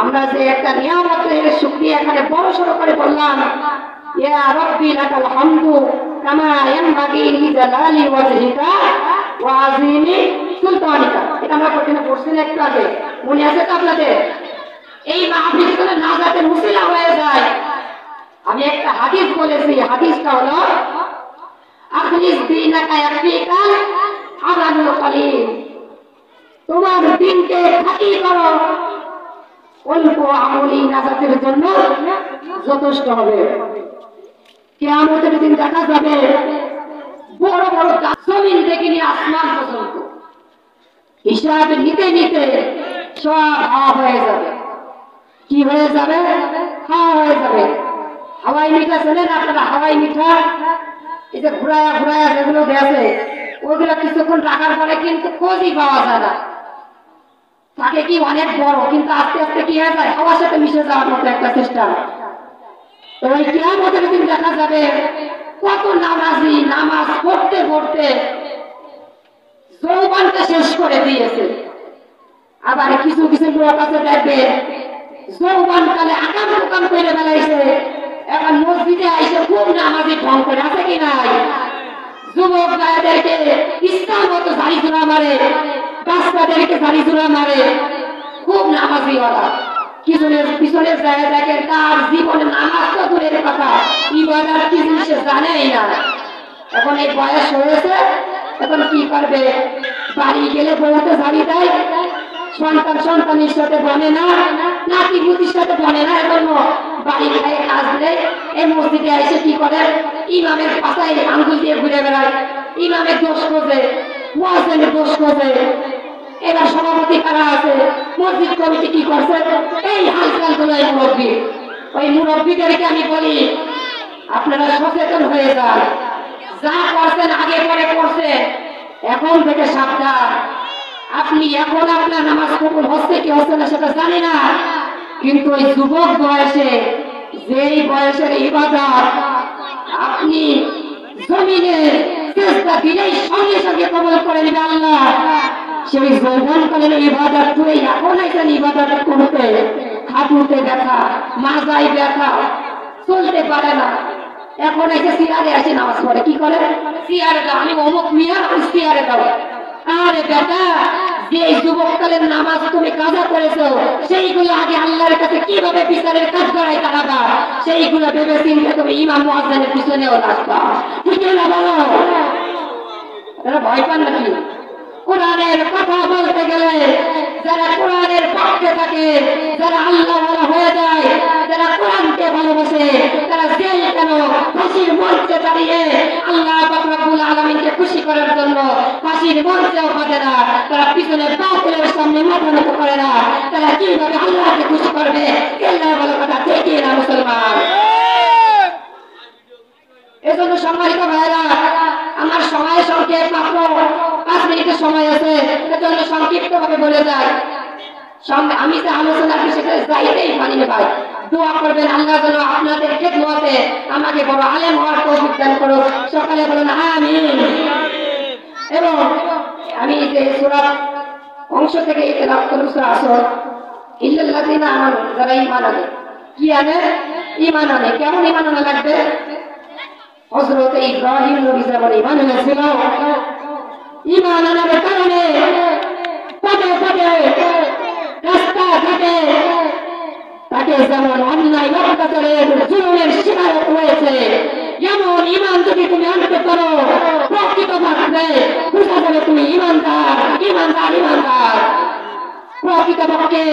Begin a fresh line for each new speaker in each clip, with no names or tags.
আমরা যে একটা নিয়ামতের শুকরিয়া এখানে বড় সড়ো করে বললাম, ইয়া রাব্বি লাকাল হামদু কামা ইয়ানবাগি লিজালালি ওয়াজহিকা ওয়া আযীমি সুলতানিকা। এটা আমরা কোথায় পড়ছি না একটু আগে, মনে আছে তো আপনাদের? এই মাহফিল করে নাজাতের উসিলা হয়ে যায়। আমি একটা হাদিস বলেছি, হাদিসটা হলো আখলিস দীনাকা ইয়াকফিকা আমালুল কলিল। তোমার দিনকে খাঁটি করো, অল্প আমলি নাজাতের জন্য যথেষ্ট হবে। কিয়ামতের দিন দেখা যাবে বড় বড় জমিন থেকে নিয়ে আসমান পর্যন্ত হিসাব নিতে নিতে সব হাওয়া হয়ে যাবে। কি হয়ে যাবে? হাওয়া হয়ে যাবে। হাওয়াই মিঠা ছিলেন আপনারা? হাওয়াই মিঠা এই যে ঘুরায়া ঘুরায়া যেগুলো গেছে, ওইগুলো কিছুক্ষণ রাখার পরে কিন্তু খোঁজই পাওয়া যায় না। তাকে কি অনেক বড়, কিন্তু আস্তে আস্তে কি হয়ে যায়? হাওয়ার সাথে মিশে যাওয়ার মতো একটা চেষ্টা। তো ওই কিয়ামতের দিন দেখা যাবে কত নামাজি নামাজ পড়তে পড়তে যৌবনটা শেষ করে দিয়েছে। আবার কিছু কিছু লোক আছে দেখবে যৌবন কালে আকাম কুকাম করে বেলাইছে, এখন মসজিদে আইসে খুব নামাজি ঢং করে, আছে কি নাই? যুবক ভাইদেরকে ইচ্ছা মতো ঝাড়ি চূড়া মারে, বাচ্চাদেরকে ঝাড়ি চূড়া মারে, খুব নামাজি ওরা। পিছনে যায় দেখেন তার জীবনে নামাজ তো দূরের কথা, ইবাদত কি জিনিস জানেই না। এখন এই বয়স হয়েছে, এখন কি করবে? বাড়ি গেলে বউতে ঝাড়ি দেয়, সন্তানের সাথে বনে না, নাতি পুতির সাথে বনে না, এজন্য বাড়ি খায় কাজ দেয়। এই মসজিদে এসে কি করে? ইমামের পাশায় আঙ্গুল দিয়ে ঘুরে বেড়ায়, ইমামের দোষ খোঁজে, মুয়াজ্জিনের দোষ খোঁজে। এবার সভাপতি কারা আছে, মসজিদ কমিটি কি করছে, এই হালচাল গুলো মুরব্বী। ওই মুরব্বীদেরকে আমি বলি আপনারা সচেতন হয়ে যান। যা করছেন আগে পরে করছেন, এখন থেকে সাবধান। আপনি এখন আপনার নামাজ কবুল হচ্ছে কি হচ্ছে না সেটা জানি না, কিন্তু ওই যুবক বয়সে যেই বয়সের ইবাদত আপনি জমিনে চেষ্টা দিলেই সঙ্গে সঙ্গে কবুল করে নেবে আল্লাহ, সেই যৌবনকালের ইবাদত তুই এখন একজন ইবাদত করতে হাঁটুতে ব্যথা, মাজায় ব্যথা, চলতে পারে না, এখন এসে চেয়ারে আসে নামাজ পড়ে। কি করে? চেয়ারে দাও, আমি অমুক মিয়া, চেয়ারে দাও। আরে বেটা, যে যুবককালের নামাজ তুমি কাজা করেছো সেইগুলো আগে আল্লাহর কাছে কিভাবে বিচারের কাজ করাই দাঁড়াবা, সেইগুলো ভেবে চিন্তা তুমি ইমাম মুয়াজ্জিনের পিছনেও রাখবা। ঠিক না বলো? এরা ভয় পান নাকি? কোরআনের কথা বলতে গেলে যারা কোরআনের পক্ষে থাকে, যারা আল্লাহ ওয়ালা হয়ে যায়, যারা কোরআনকে ভালোবাসে, তারা জেল কেন ফাঁসির মঞ্চে দাঁড়িয়ে আল্লাহ পাক রব্বুল আলামিনকে খুশি করার জন্য ফাঁসির মঞ্চেও বাঁধে না, তারা পিছনে বাতিলের সামনে মাথা নত করে না, তারা কিভাবে আল্লাহকে খুশি করবে? আল্লাহ বলে কথা ঠিক না মুসলমান? এজন্য সম্মানিত ভাইরা, আমার সময় সংক্ষেপ, মাত্র 5 মিনিটের সময় আছে, এজন্য সংক্ষিপ্ত ভাবে বলে যায়। আমি যে আলোচনার বিষয়ে যাইতেই পারি না ভাই, দোয়া করবেন আল্লাহ যেন আপনাদের খেদমতে আমাকে বড় আলেম হওয়ার তৌফিক দান করুন। সকালে বলেন আমিন। এবং আমি যে সূরা অংশ থেকে তেলাওয়াত করব, সূরা আসর, ইল্লাল্লাযিনা আমানু, যারা ঈমান আনে। কি আনে? ঈমান আনে। কেমন ঈমান আনা লাগবে? হযরত ইব্রাহিম নবী যেমন ঈমান এনেছিল, ঈমান আনার কারণে পদে পদে রাস্তা ঘাটে তাকে যেমন অন্যায় অত্যাচারের জুলুমের শিকার হয়েছে, এমন ঈমান যদি তুমি আনতে পারো, প্রকৃতপক্ষে বুঝা যাবে তুমি ঈমানদার, ঈমানদার, ঈমানদার। প্রকৃতপক্ষে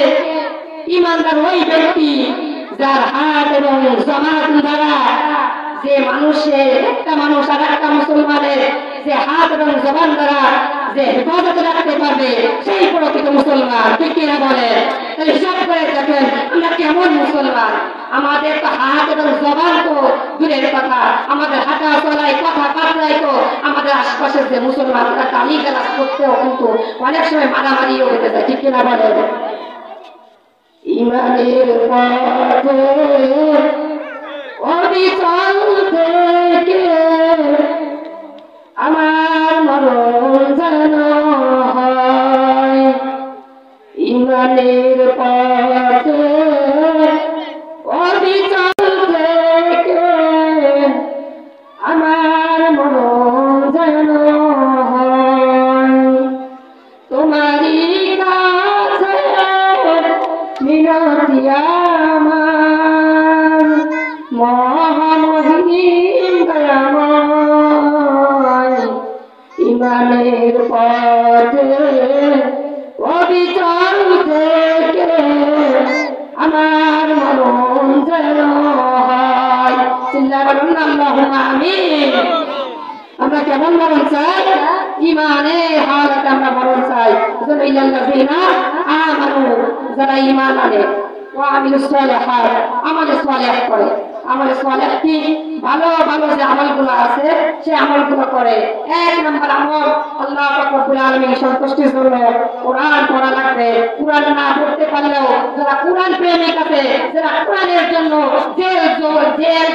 ঈমানদার ওই ব্যক্তি যার হাত এবং জবান দ্বারা যে মানুষের, একটা মানুষ আর একটা মুসলমানের যে হাত এবং জবান দ্বারা যে হেফাজত রাখতে পারবে, সেই প্রকৃত মুসলমান। ঠিক কিনা বলেন? তাহলে হিসাব করে দেখেন আমরা কেমন মুসলমান। আমাদের তো হাত এবং জবান তো দূরের কথা, আমাদের হাঁটা চলায়, কথা বার্তায় তো আমাদের আশপাশের যে মুসলমান তারা গালি গালাজ করতেও কিন্তু অনেক সময় মারামারিও হতে যায়। ঠিক কিনা বলেন? ইমানের পথে অবিচল থেকে আমার মরণ যেন হয়, ইমান ইমানের পথে অবিচল থেকে আমার মন যেন হয় তোমারই কাছে মিনতি আমার মহামহিম দয়াময় ইমানের পথে অবিচল থেকে আমার মন যেন হয় চিল্লা বলুন আল্লাহুম্মা আমিন। আমরা কেমন মরণ চাই? ইমানের হালতে আমরা মরণ চাই। ইল্লাল্লাযিনা আমানু, যারা ঈমান আনে, ওয়া আমিলুস সালিহাত, আমল সালিহ করে। আমল সালিহ কি? ভালো ভালো যে আমলগুলো আছে সে আমলগুলো করে। এক নম্বর আমল, আল্লাহ পাক রব্বুল আলামিন সন্তুষ্টির জন্য কোরআন পড়া লাগবে। কোরআন না পড়তে পারলেও যারা কোরআন প্রেমিক আছে, যারা কোরআনের জন্য জেল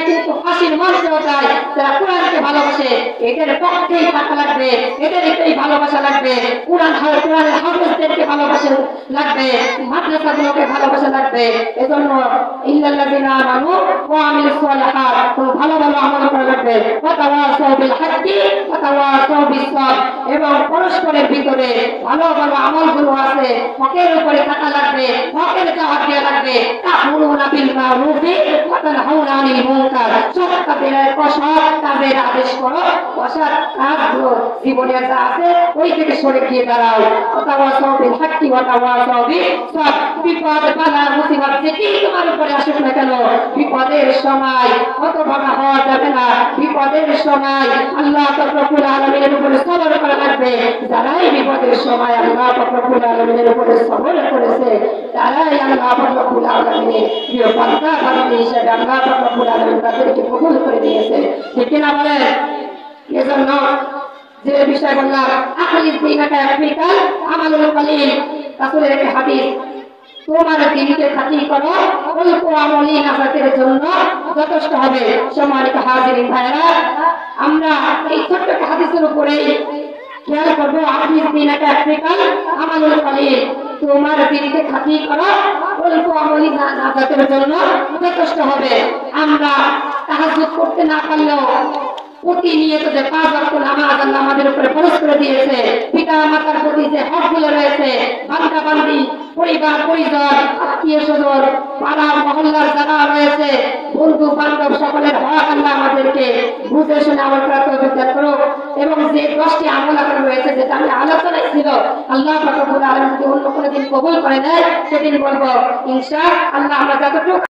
কিন্তু ফাঁসির মঞ্চেও যায়, যারা কোরআনকে ভালোবাসে, এদের পক্ষেই থাকা লাগবে, এদেরকেই ভালোবাসা লাগবে। কোরআনের হাফেজদেরকে ভালোবাসা লাগবে, মাদ্রাসাগুলোকে ভালোবাসা লাগবে। এজন্য ইল্লাল্লাযিনা আমানু ওয়া আমিলুস সালিহাত, ভালো ভালো আমল করা লাগবে। ওয়া তাওয়াসাউ বিল হাক্কি ওয়া তাওয়াসাউ বিস সাবর, এবং পরস্পরের ভিতরে ভালো ভালো আমলগুলো আছে হকের উপরে থাকা লাগবে, হকের জবাব দেওয়া লাগবে। তা'মুরুনা বিল মা'রুফি ওয়া তানহাউনা আনিল মুনকার, সৎ কাজের আদেশ করো, অসৎ কাজগুলো জীবনে যা আছে ওই থেকে সরে গিয়ে দাঁড়াও। ওয়া তাওয়াসাউ বিল হাক্কি ওয়া তাওয়াসাউ বিস সাবর, বিপদ বালা মুসিবত যেটি তোমার উপরে আসুক না কেন, বিপদের সময় হতভাগা হওয়া যাবে না। বিপদের সময় আল্লাহ পাক রব্বুল আলামিনের উপরে সবর করা লাগবে। যারাই বিপদের সময় আল্লাহ পাক রব্বুল আলামিনের উপরে সবর করেছে, তারাই আল্লাহ পাক রব্বুল আলামিনের প্রিয় বান্দা বান্দী হিসেবে আল্লাহ পাক রব্বুল আলামিন তাদেরকে কবুল করে নিয়েছে। ঠিক কিনা বলেন? এজন্য যে বিষয় বললাম, আখলিস দীনাকা ইয়াকফিকা আমালুল কলিল, রাসূলের একটি হাদিস, তোমার দিনকে খাঁটি করো, অল্প আমলই নাজাতের জন্য যথেষ্ট হবে। সম্মানিত হাজিরিন ভাইরা, আমরা এই ছোট্ট হাদিসের উপরেই খেয়াল করবো। আখলিস দীনাকা ইয়াকফিকা আমালুল কলিল, তোমার দিনকে খাঁটি করো, অল্প আমলই নাজাতের জন্য যথেষ্ট হবে। আমরা তাহাজ্জুদ করতে না পারলেও প্রতিনিয়ত যে 5 ওয়াক্ত নামাজ আল্লাহ আমাদের উপরে ফরজ করে দিয়েছে, পিতা মাতার প্রতি যে হকগুলো রয়েছে, বান্দা বান্দি, পরিবার পরিজন, আত্মীয় স্বজন, পাড়া মহল্লার যারা রয়েছে, বন্ধু বান্ধব, সকলের হক আল্লাহ আমাদেরকে বুঝে শুনে আমল করার তৌফিক দান করুক। এবং যে 10টি আমল আকার রয়েছে, যেটা আমি আলোচনায় ছিল, আল্লাহ পাক রব্বুল আলামিন যদি অন্য কোনো দিন কবুল করে নেয়, সেদিন বলবো ইনশাআল্লাহ আমরা যতটুকু